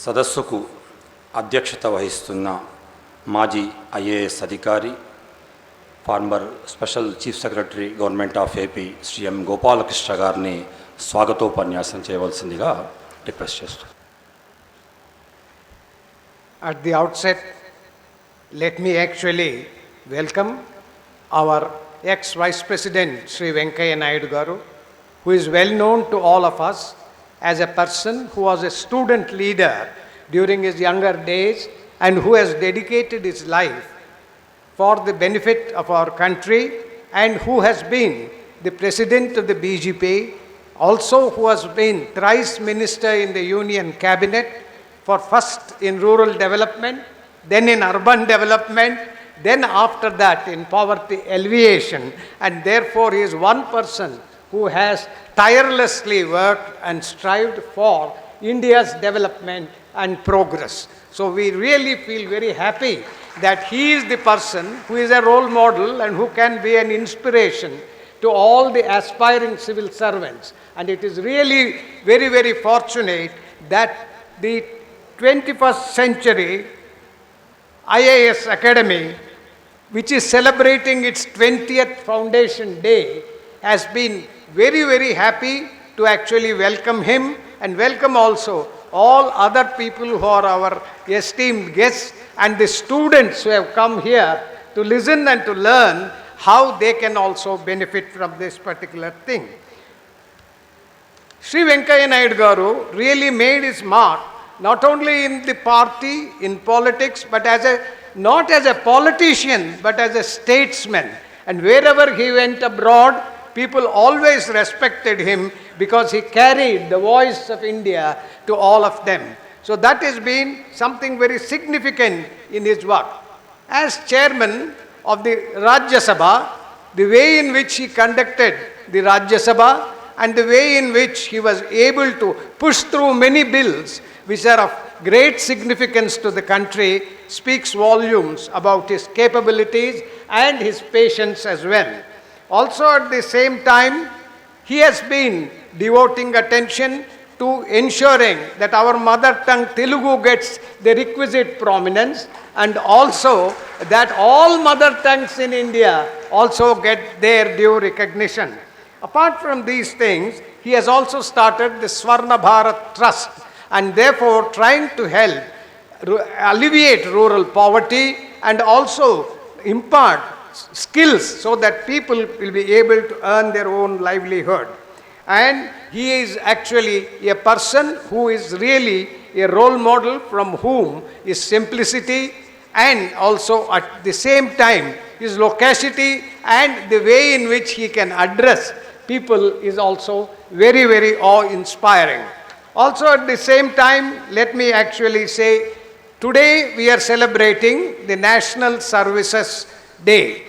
సదస్సుకు అధ్యక్షత వహిస్తున్న మాజీ ఐఏఎస్ అధికారి former special chief secretary government of AP Shri M Gopala Krishna గారిని స్వాగతోపన్యాసం చేయవలసిందిగా రిక్వెస్ట్ చేస్తున్నాను. At the outset, let me actually welcome our ex-Vice President Sri Venkaiah Naidu Garu, who is well known to all of us as a person who was a student leader during his younger days and who has dedicated his life for the benefit of our country, and who has been the president of the BJP, also who has been thrice minister in the Union Cabinet, for first in rural development, then in urban development, then after that in poverty alleviation, and therefore he is one person who has tirelessly worked and strived for India's development and progress. So we really feel very happy that he is the person who is a role model and who can be an inspiration to all the aspiring civil servants. And it is really very, very fortunate that the 21st century IAS Academy, which is celebrating its 20th foundation day, has been very, very happy to actually welcome him and welcome also all other people who are our esteemed guests and the students who have come here to listen and to learn how they can also benefit from this particular thing. Sri Venkaiah Naidu Garu really made his mark not only in the party, in politics, but not as a politician, but as a statesman. And wherever he went abroad, people always respected him because he carried the voice of India to all of them. So that has been something very significant in his work. As chairman of the Rajya Sabha, the way in which he conducted the Rajya Sabha and the way in which he was able to push through many bills which are of great significance to the country speaks volumes about his capabilities and his patience as well. Also at the same time, he has been devoting attention to ensuring that our mother tongue Telugu gets the requisite prominence, and also that all mother tongues in India also get their due recognition. Apart from these things, he has also started the Swarna Bharat Trust, and therefore trying to help alleviate rural poverty and also impart skills so that people will be able to earn their own livelihood. And he is actually a person who is really a role model from whom his simplicity and also at the same time his loquacity and the way in which he can address people is also very, very awe-inspiring. Also at the same time, let me actually say, today we are celebrating the National Services Day.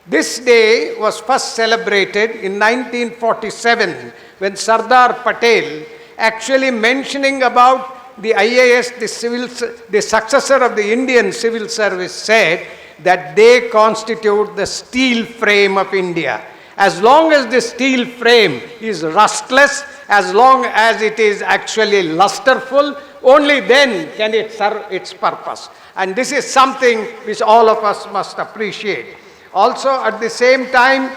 This day was first celebrated in 1947 when Sardar Patel, actually mentioning about the IAS, the successor of the Indian civil service, said that they constitute the steel frame of India. As long as the steel frame is rustless, as long as it is actually lusterful, only then can it serve its purpose. And this is something which all of us must appreciate. Also at the same time,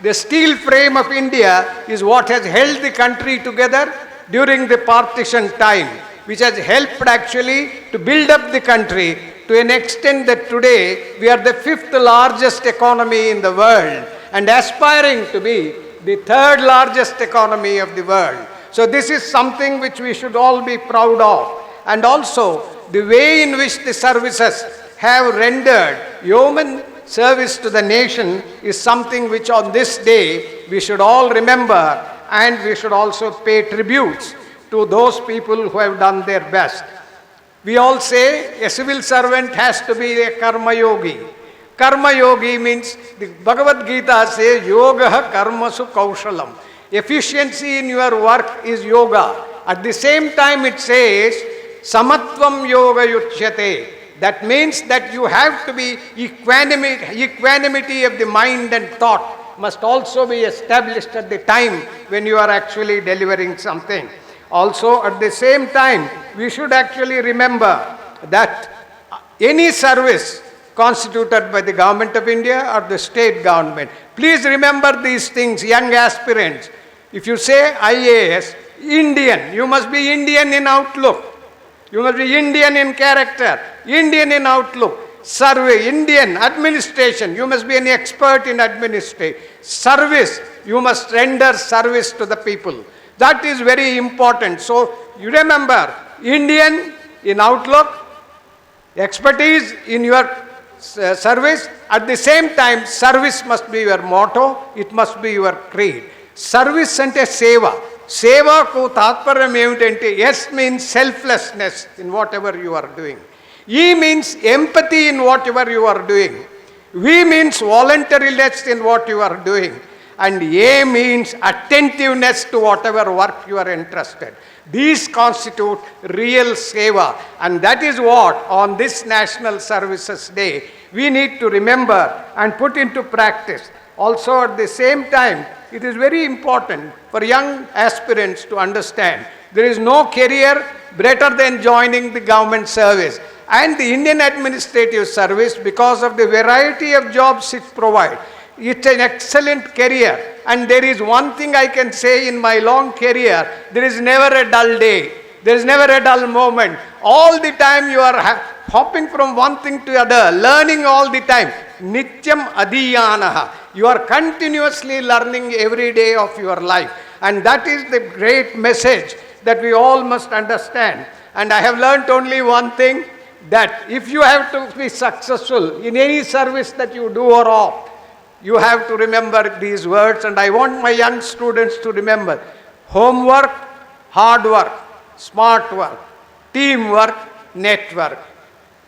the steel frame of India is what has held the country together during the partition time, which has helped actually to build up the country to an extent that today we are the 5th largest economy in the world and aspiring to be the 3rd largest economy of the world. So this is something which we should all be proud of. And also the way in which the services have rendered yeoman service to the nation is something which on this day we should all remember, and we should also pay tributes to those people who have done their best. We all say a civil servant has to be a karma yogi. Karma yogi means, the Bhagavad Gita says, yoga karmasu kaushalam. Efficiency in your work is yoga. At the same time it says, samatvam yoga yuchyate. That means that you have to be equanimity of the mind and thought must also be established at the time when you are actually delivering something. Also, at the same time, we should actually remember that any service constituted by the government of India or the state government, please remember these things, young aspirants. If you say IAS, Indian, you must be Indian in outlook. You must be Indian in character, Indian in outlook. Survey, Indian administration, you must be an expert in administration. Service, you must render service to the people. That is very important. So, you remember, Indian in outlook, expertise in your service. At the same time, service must be your motto, it must be your creed. Service ante seva. Sevaku tatparyam ఏమిటంటే S means selflessness in whatever you are doing. E means empathy in whatever you are doing. V means voluntariness in what you are doing. And A means attentiveness to whatever work you are interested. These constitute real seva. And that is what on this National Services Day we need to remember and put into practice. Also at the same time, it is very important for young aspirants to understand there is no career better than joining the government service. And the Indian Administrative Service, because of the variety of jobs it provides, it's an excellent career. And there is one thing I can say in my long career, there is never a dull day. There is never a dull moment. All the time you are hopping from one thing to other, learning all the time. Nityam adhiyanaha. You are continuously learning every day of your life. And that is the great message that we all must understand. And I have learnt only one thing, that if you have to be successful in any service that you do or opt, you have to remember these words, and I want my young students to remember: homework, hard work, smart work, teamwork, network.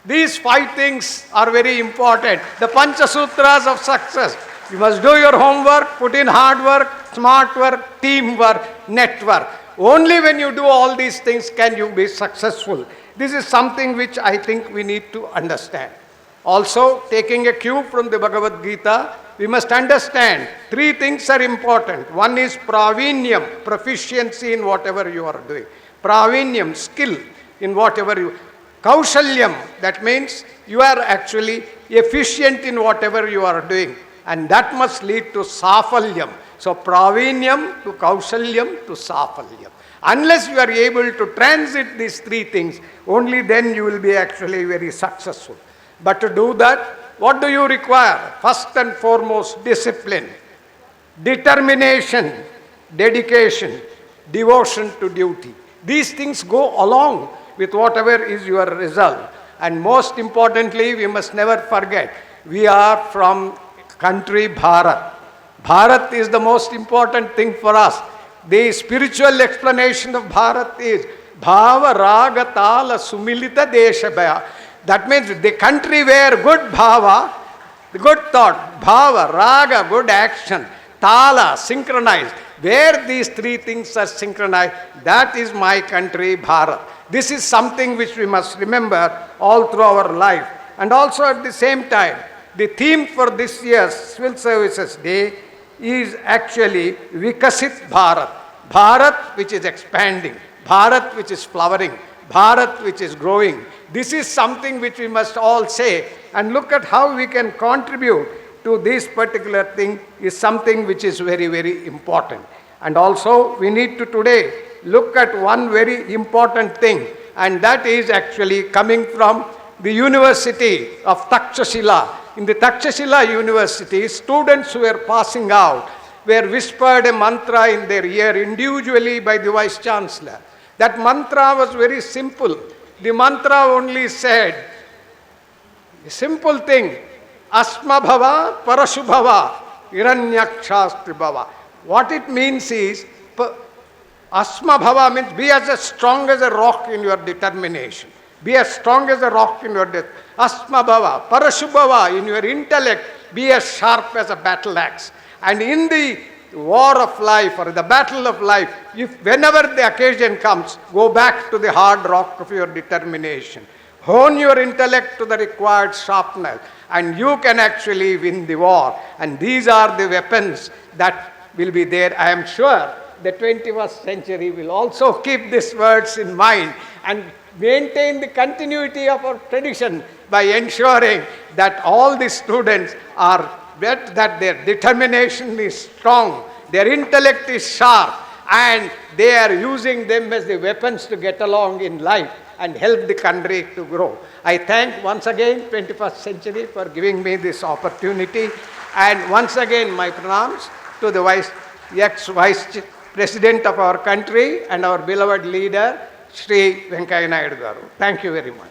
These 5 things are very important. The Pancha Sutras of success. You must do your homework, put in hard work, smart work, teamwork, network. Only when you do all these things can you be successful. This is something which I think we need to understand. Also, taking a cue from the Bhagavad Gita, we must understand 3 things are important. One is pravinyam, proficiency in whatever you are doing. Pravinyam, skill in whatever you. Kaushalyam, that means you are actually efficient in whatever you are doing. And that must lead to safalyam. So, pravinyam to kaushalyam to safalyam. Unless you are able to transit these 3 things, only then you will be actually very successful. But to do that, what do you require? First and foremost, discipline, determination, dedication, devotion to duty. These things go along with whatever is your result. And most importantly, we must never forget, we are from country Bharat. Bharat is the most important thing for us. The spiritual explanation of Bharat is Bhava Raga Tala Sumilita Deshabhaya. That means the country where good bhava, the good thought, bhava, raga, good action, tala, synchronized, where these 3 things are synchronized, that is my country, Bharat. This is something which we must remember all through our life. And also at the same time, the theme for this year's Civil Services Day is actually Vikasit Bharat. Bharat which is expanding, Bharat which is flowering, Bharat which is growing. This is something which we must all say, and look at how we can contribute to this particular thing is something which is very, very important. And also we need to today look at one very important thing, and that is actually coming from the University of Takshashila. In the Takshashila University, students who were passing out were whispered a mantra in their ear individually by the Vice Chancellor. That mantra was very simple. The mantra only said, a simple thing, Asma Bhava Parashubhava Hiranyakshastri Bhava. What it means is, Asma Bhava means be as strong as a rock in your determination. Be as strong as a rock in your Asma Bhava. Parashubhava, in your intellect, be as sharp as a battle axe. And in the war of life or the battle of life, if whenever the occasion comes, go back to the hard rock of your determination. Hone your intellect to the required sharpness, and you can actually win the war. And these are the weapons that will be there. I am sure the 21st century will also keep these words in mind and maintain the continuity of our tradition by ensuring that all the students are that their determination is strong, their intellect is sharp, and they are using them as the weapons to get along in life and help the country to grow. I thank once again 21st century for giving me this opportunity, and once again my pranams to the ex-Vice President of our country and our beloved leader, Shri Venkaiah Naidu Garu. Thank you very much.